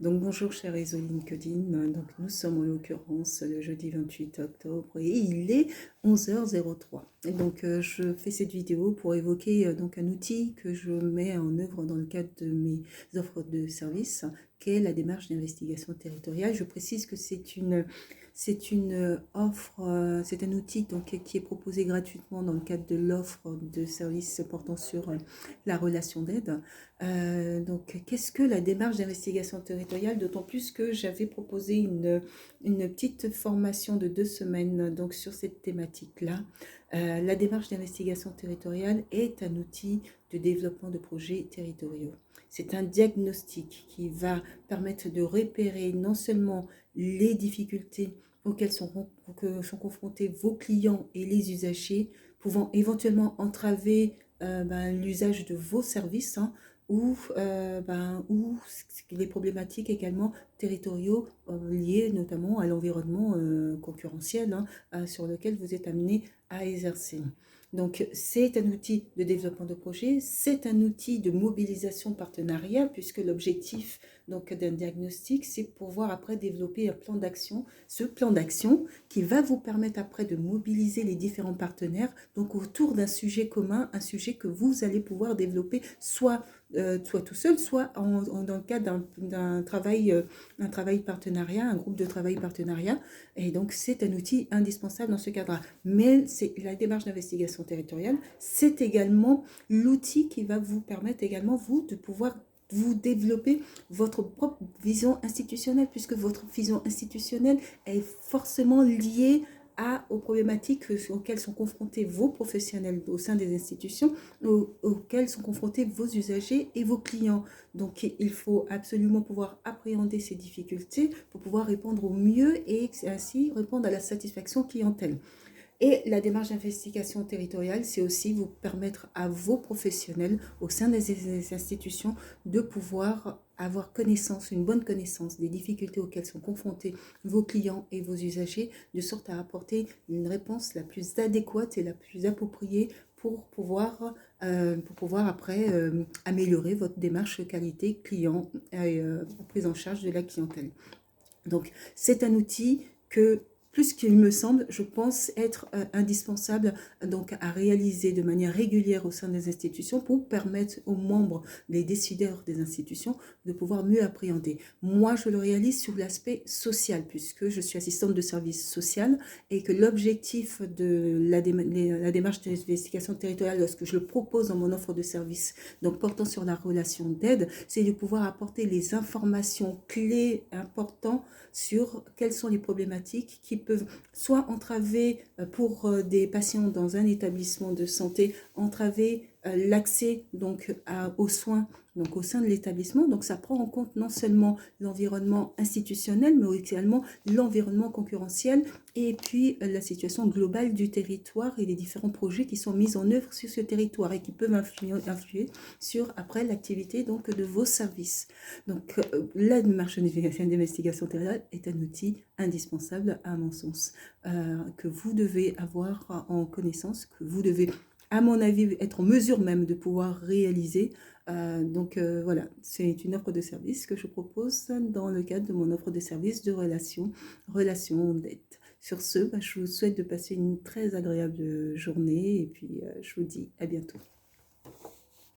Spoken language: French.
Donc bonjour cher réseau LinkedIn, donc nous sommes en l'occurrence le jeudi 28 octobre et il est 11h03. Et donc je fais cette vidéo pour évoquer donc un outil que je mets en œuvre dans le cadre de mes offres de services, qu'est la démarche d'investigation territoriale. Je précise que c'est une offre, c'est un outil donc, qui est proposé gratuitement dans le cadre de l'offre de services portant sur la relation d'aide. Donc, qu'est-ce que la démarche d'investigation territoriale? D'autant plus que j'avais proposé une petite formation de 2 semaines donc, sur cette thématique-là. La démarche d'investigation territoriale est un outil de développement de projets territoriaux. C'est un diagnostic qui va permettre de repérer non seulement les difficultés auxquelles sont confrontés vos clients et les usagers, pouvant éventuellement entraver l'usage de vos services, hein, ou les problématiques également territoriaux liés notamment à l'environnement concurrentiel, hein, sur lequel vous êtes amené à exercer. Donc, c'est un outil de développement de projet, c'est un outil de mobilisation partenariale, puisque l'objectif donc d'un diagnostic, c'est pouvoir après développer un plan d'action. Ce plan d'action qui va vous permettre après de mobiliser les différents partenaires donc autour d'un sujet commun, un sujet que vous allez pouvoir développer soit tout seul, soit dans le cadre d'un travail, un travail partenariat, un groupe de travail partenariat. Et donc, c'est un outil indispensable dans ce cadre-là. Mais c'est la démarche d'investigation territoriale, c'est également l'outil qui va vous permettre également, vous, de pouvoir vous développer votre propre vision institutionnelle, puisque votre vision institutionnelle est forcément liée aux problématiques auxquelles sont confrontés vos professionnels au sein des institutions, auxquelles sont confrontés vos usagers et vos clients. Donc, il faut absolument pouvoir appréhender ces difficultés pour pouvoir répondre au mieux et ainsi répondre à la satisfaction clientèle. Et la démarche d'investigation territoriale, c'est aussi vous permettre à vos professionnels au sein des institutions de pouvoir avoir connaissance, une bonne connaissance des difficultés auxquelles sont confrontés vos clients et vos usagers, de sorte à apporter une réponse la plus adéquate et la plus appropriée pour pouvoir après améliorer votre démarche qualité client et prise en charge de la clientèle. Donc, c'est un outil que, plus qu'il me semble, je pense être indispensable donc à réaliser de manière régulière au sein des institutions pour permettre aux membres, les décideurs des institutions, de pouvoir mieux appréhender. Moi, je le réalise sur l'aspect social, puisque je suis assistante de service social et que l'objectif de la démarche d'investigation territoriale, lorsque je le propose dans mon offre de service, donc portant sur la relation d'aide, c'est de pouvoir apporter les informations clés importantes sur quelles sont les problématiques qui peuvent soit entraver pour des patients dans un établissement de santé, entraver l'accès donc aux soins donc au sein de l'établissement. Donc ça prend en compte non seulement l'environnement institutionnel, mais également l'environnement concurrentiel et puis la situation globale du territoire et les différents projets qui sont mis en œuvre sur ce territoire et qui peuvent influer sur après l'activité donc de vos services. Donc la démarche d'investigation territoriale est un outil indispensable à mon sens, que vous devez avoir en connaissance, que vous devez à mon avis être en mesure même de pouvoir réaliser. Voilà, c'est une offre de service que je propose dans le cadre de mon offre de service de relation d'aide. Sur ce, je vous souhaite de passer une très agréable journée et puis je vous dis à bientôt.